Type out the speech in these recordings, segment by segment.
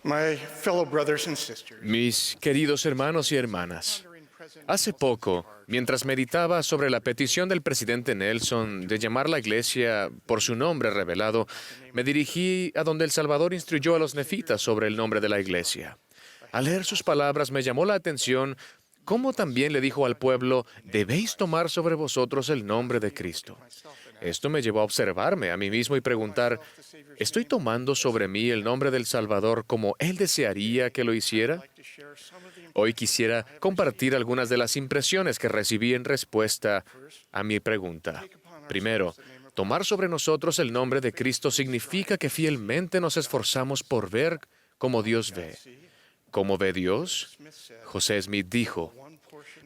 My fellow brothers and sisters, Mis queridos hermanos y hermanas, hace poco, mientras meditaba sobre la petición del presidente Nelson de llamar la iglesia por su nombre revelado, me dirigí a donde El Salvador instruyó a los nefitas sobre el nombre de la iglesia. Al leer sus palabras me llamó la atención cómo también le dijo al pueblo, debéis tomar sobre vosotros el nombre de Cristo. Esto me llevó a observarme a mí mismo y preguntar, ¿estoy tomando sobre mí el nombre del Salvador como Él desearía que lo hiciera? Hoy quisiera compartir algunas de las impresiones que recibí en respuesta a mi pregunta. Primero, tomar sobre nosotros el nombre de Cristo significa que fielmente nos esforzamos por ver como Dios ve. ¿Cómo ve Dios? José Smith dijo,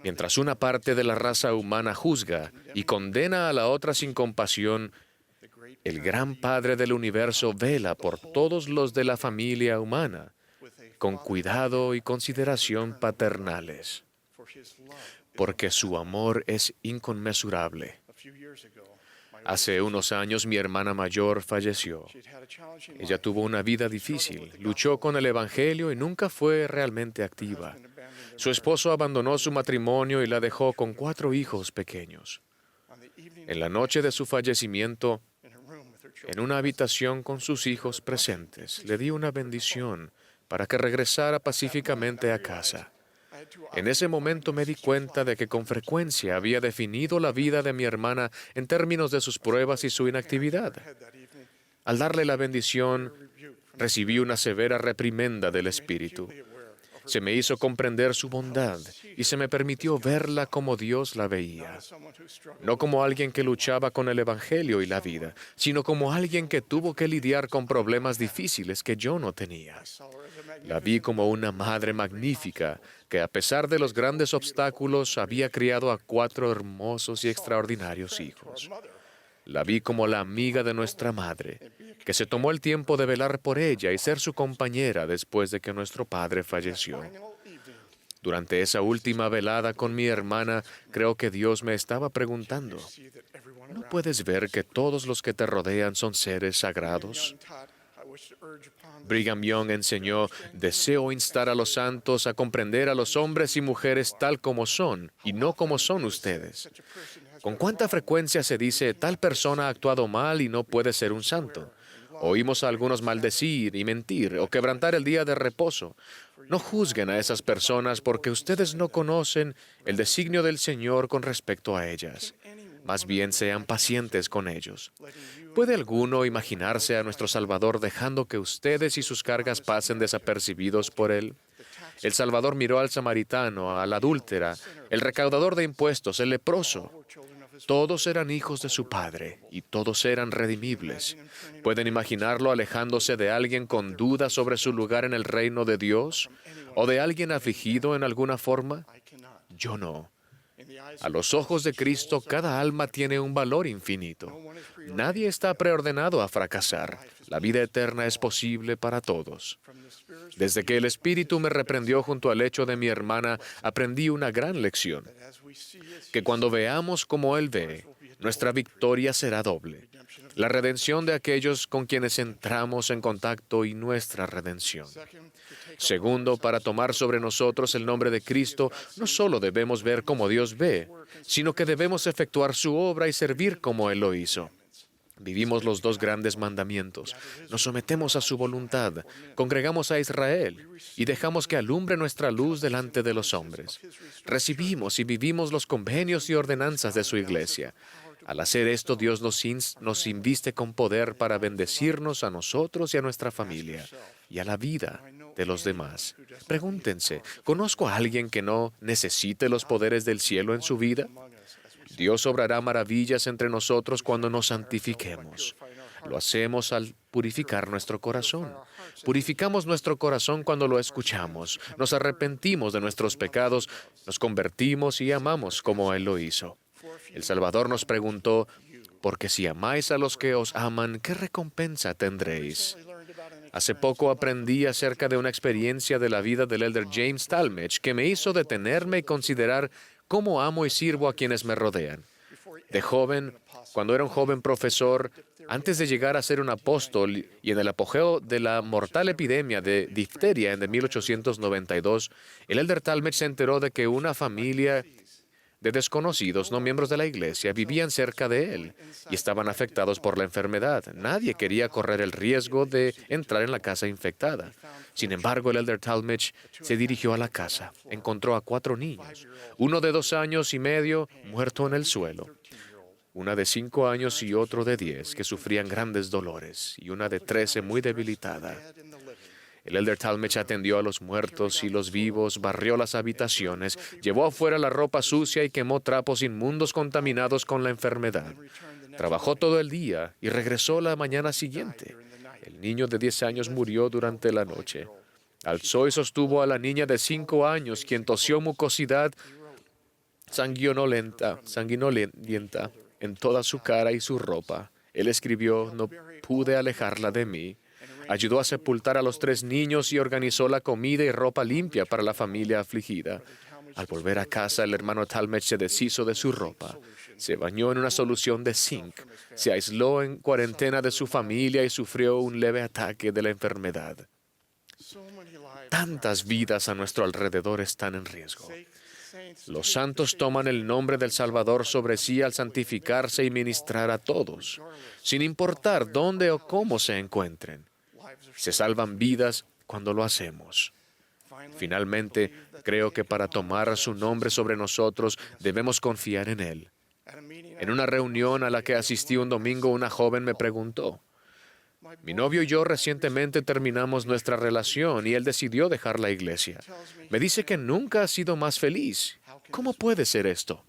mientras una parte de la raza humana juzga y condena a la otra sin compasión, el gran Padre del universo vela por todos los de la familia humana, con cuidado y consideración paternales, porque su amor es inconmensurable. Hace unos años mi hermana mayor falleció. Ella tuvo una vida difícil, luchó con el Evangelio y nunca fue realmente activa. Su esposo abandonó su matrimonio y la dejó con 4 hijos pequeños. En la noche de su fallecimiento, en una habitación con sus hijos presentes, le di una bendición para que regresara pacíficamente a casa. En ese momento me di cuenta de que con frecuencia había definido la vida de mi hermana en términos de sus pruebas y su inactividad. Al darle la bendición, recibí una severa reprimenda del Espíritu. Se me hizo comprender su bondad y se me permitió verla como Dios la veía. No como alguien que luchaba con el Evangelio y la vida, sino como alguien que tuvo que lidiar con problemas difíciles que yo no tenía. La vi como una madre magnífica que, a pesar de los grandes obstáculos, había criado a 4 hermosos y extraordinarios hijos. La vi como la amiga de nuestra madre, que se tomó el tiempo de velar por ella y ser su compañera después de que nuestro padre falleció. Durante esa última velada con mi hermana, creo que Dios me estaba preguntando, ¿no puedes ver que todos los que te rodean son seres sagrados? Brigham Young enseñó, deseo instar a los santos a comprender a los hombres y mujeres tal como son, y no como son ustedes. ¿Con cuánta frecuencia se dice, tal persona ha actuado mal y no puede ser un santo? Oímos a algunos maldecir y mentir o quebrantar el día de reposo. No juzguen a esas personas porque ustedes no conocen el designio del Señor con respecto a ellas. Más bien sean pacientes con ellos. ¿Puede alguno imaginarse a nuestro Salvador dejando que ustedes y sus cargas pasen desapercibidos por Él? El Salvador miró al samaritano, a la adúltera, el recaudador de impuestos, el leproso. Todos eran hijos de su Padre y todos eran redimibles. ¿Pueden imaginarlo alejándose de alguien con dudas sobre su lugar en el reino de Dios? ¿O de alguien afligido en alguna forma? Yo no. A los ojos de Cristo, cada alma tiene un valor infinito. Nadie está preordenado a fracasar. La vida eterna es posible para todos. Desde que el Espíritu me reprendió junto al lecho de mi hermana, aprendí una gran lección. Que cuando veamos como Él ve, nuestra victoria será doble. La redención de aquellos con quienes entramos en contacto y nuestra redención. Segundo, para tomar sobre nosotros el nombre de Cristo, no solo debemos ver como Dios ve, sino que debemos efectuar su obra y servir como Él lo hizo. Vivimos los 2 grandes mandamientos, nos sometemos a su voluntad, congregamos a Israel y dejamos que alumbre nuestra luz delante de los hombres. Recibimos y vivimos los convenios y ordenanzas de su iglesia. Al hacer esto, Dios nos inviste con poder para bendecirnos a nosotros y a nuestra familia y a la vida de los demás. Pregúntense, ¿conozco a alguien que no necesite los poderes del cielo en su vida? Dios obrará maravillas entre nosotros cuando nos santifiquemos. Lo hacemos al purificar nuestro corazón. Purificamos nuestro corazón cuando lo escuchamos. Nos arrepentimos de nuestros pecados, nos convertimos y amamos como Él lo hizo. El Salvador nos preguntó, porque si amáis a los que os aman, ¿qué recompensa tendréis? Hace poco aprendí acerca de una experiencia de la vida del elder James Talmage que me hizo detenerme y considerar cómo amo y sirvo a quienes me rodean. De joven, cuando era un joven profesor, Antes de llegar a ser un apóstol y en el apogeo de la mortal epidemia de difteria en 1892, el elder Talmage se enteró de que una familia de desconocidos, no miembros de la iglesia, vivían cerca de él y estaban afectados por la enfermedad. Nadie quería correr el riesgo de entrar en la casa infectada. Sin embargo, el elder Talmage se dirigió a la casa. Encontró a 4 niños, uno de 2 años y medio muerto en el suelo, una de 5 años y otro de 10 que sufrían grandes dolores, y una de 13 muy debilitada. El elder Talmage atendió a los muertos y los vivos, barrió las habitaciones, llevó afuera la ropa sucia y quemó trapos inmundos contaminados con la enfermedad. Trabajó todo el día y regresó la mañana siguiente. El niño de 10 años murió durante la noche. Alzó y sostuvo a la niña de 5 años, quien tosió mucosidad sanguinolenta en toda su cara y su ropa. Él escribió: "No pude alejarla de mí". Ayudó a sepultar a los 3 niños y organizó la comida y ropa limpia para la familia afligida. Al volver a casa, el hermano Talmage se deshizo de su ropa, se bañó en una solución de zinc, se aisló en cuarentena de su familia y sufrió un leve ataque de la enfermedad. Tantas vidas a nuestro alrededor están en riesgo. Los santos toman el nombre del Salvador sobre sí al santificarse y ministrar a todos, sin importar dónde o cómo se encuentren. Se salvan vidas cuando lo hacemos. Finalmente, creo que para tomar su nombre sobre nosotros debemos confiar en Él. En una reunión a la que asistí un domingo, una joven me preguntó: "Mi novio y yo recientemente terminamos nuestra relación y él decidió dejar la iglesia. Me dice que nunca ha sido más feliz. ¿Cómo puede ser esto?".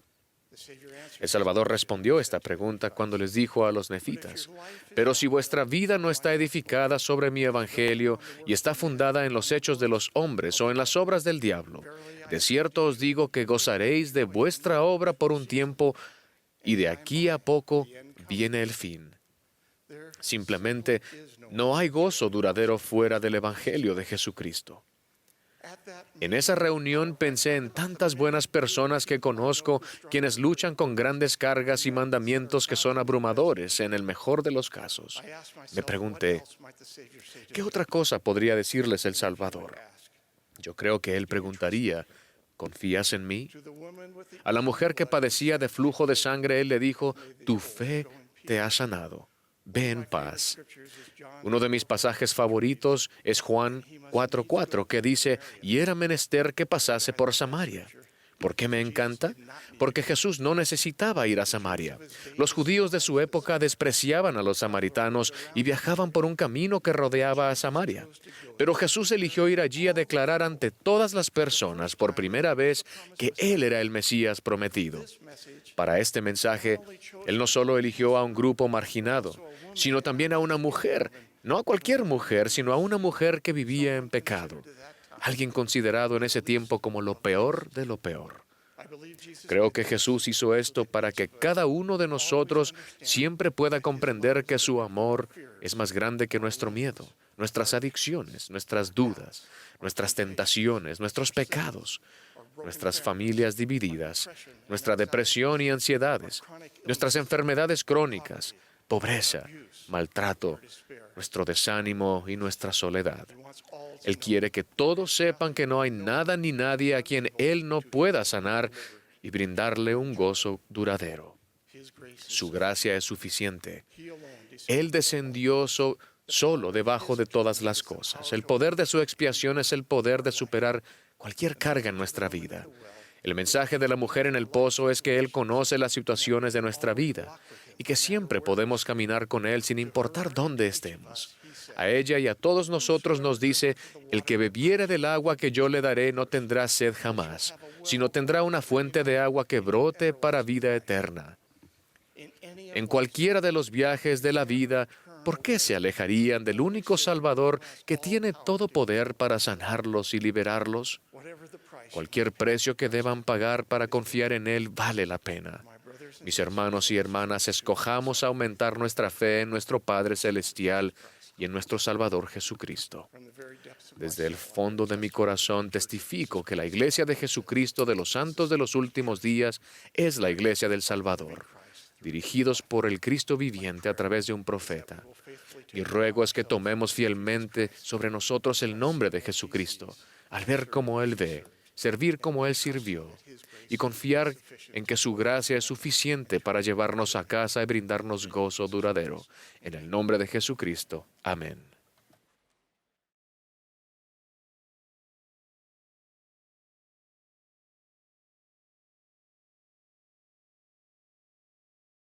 El Salvador respondió esta pregunta cuando les dijo a los nefitas: "Pero si vuestra vida no está edificada sobre mi evangelio y está fundada en los hechos de los hombres o en las obras del diablo, de cierto os digo que gozaréis de vuestra obra por un tiempo, y de aquí a poco viene el fin". Simplemente no hay gozo duradero fuera del evangelio de Jesucristo. En esa reunión pensé en tantas buenas personas que conozco, quienes luchan con grandes cargas y mandamientos que son abrumadores en el mejor de los casos. Me pregunté, ¿qué otra cosa podría decirles el Salvador? Yo creo que Él preguntaría: ¿confías en mí? A la mujer que padecía de flujo de sangre, Él le dijo: "Tu fe te ha sanado. Ve en paz". Uno de mis pasajes favoritos es Juan 4:4, que dice: "Y era menester que pasase por Samaria". ¿Por qué me encanta? Porque Jesús no necesitaba ir a Samaria. Los judíos de su época despreciaban a los samaritanos y viajaban por un camino que rodeaba a Samaria. Pero Jesús eligió ir allí a declarar ante todas las personas por primera vez que Él era el Mesías prometido. Para este mensaje, Él no solo eligió a un grupo marginado, sino también a una mujer, no a cualquier mujer, sino a una mujer que vivía en pecado, alguien considerado en ese tiempo como lo peor de lo peor. Creo que Jesús hizo esto para que cada uno de nosotros siempre pueda comprender que su amor es más grande que nuestro miedo, nuestras adicciones, nuestras dudas, nuestras tentaciones, nuestros pecados, nuestras familias divididas, nuestra depresión y ansiedades, nuestras enfermedades crónicas, pobreza, maltrato, nuestro desánimo y nuestra soledad. Él quiere que todos sepan que no hay nada ni nadie a quien Él no pueda sanar y brindarle un gozo duradero. Su gracia es suficiente. Él descendió solo debajo de todas las cosas. El poder de su expiación es el poder de superar cualquier carga en nuestra vida. El mensaje de la mujer en el pozo es que Él conoce las situaciones de nuestra vida y que siempre podemos caminar con Él sin importar dónde estemos. A ella y a todos nosotros nos dice: "El que bebiere del agua que yo le daré no tendrá sed jamás, sino tendrá una fuente de agua que brote para vida eterna". En cualquiera de los viajes de la vida, ¿por qué se alejarían del único Salvador que tiene todo poder para sanarlos y liberarlos? Cualquier precio que deban pagar para confiar en Él vale la pena. Mis hermanos y hermanas, escojamos aumentar nuestra fe en nuestro Padre Celestial y en nuestro Salvador Jesucristo. Desde el fondo de mi corazón testifico que la Iglesia de Jesucristo de los Santos de los Últimos Días es la Iglesia del Salvador. dirigidos por el Cristo viviente a través de un profeta. Mi ruego es que tomemos fielmente sobre nosotros el nombre de Jesucristo, al ver como Él ve, servir como Él sirvió, y confiar en que su gracia es suficiente para llevarnos a casa y brindarnos gozo duradero. En el nombre de Jesucristo. Amén.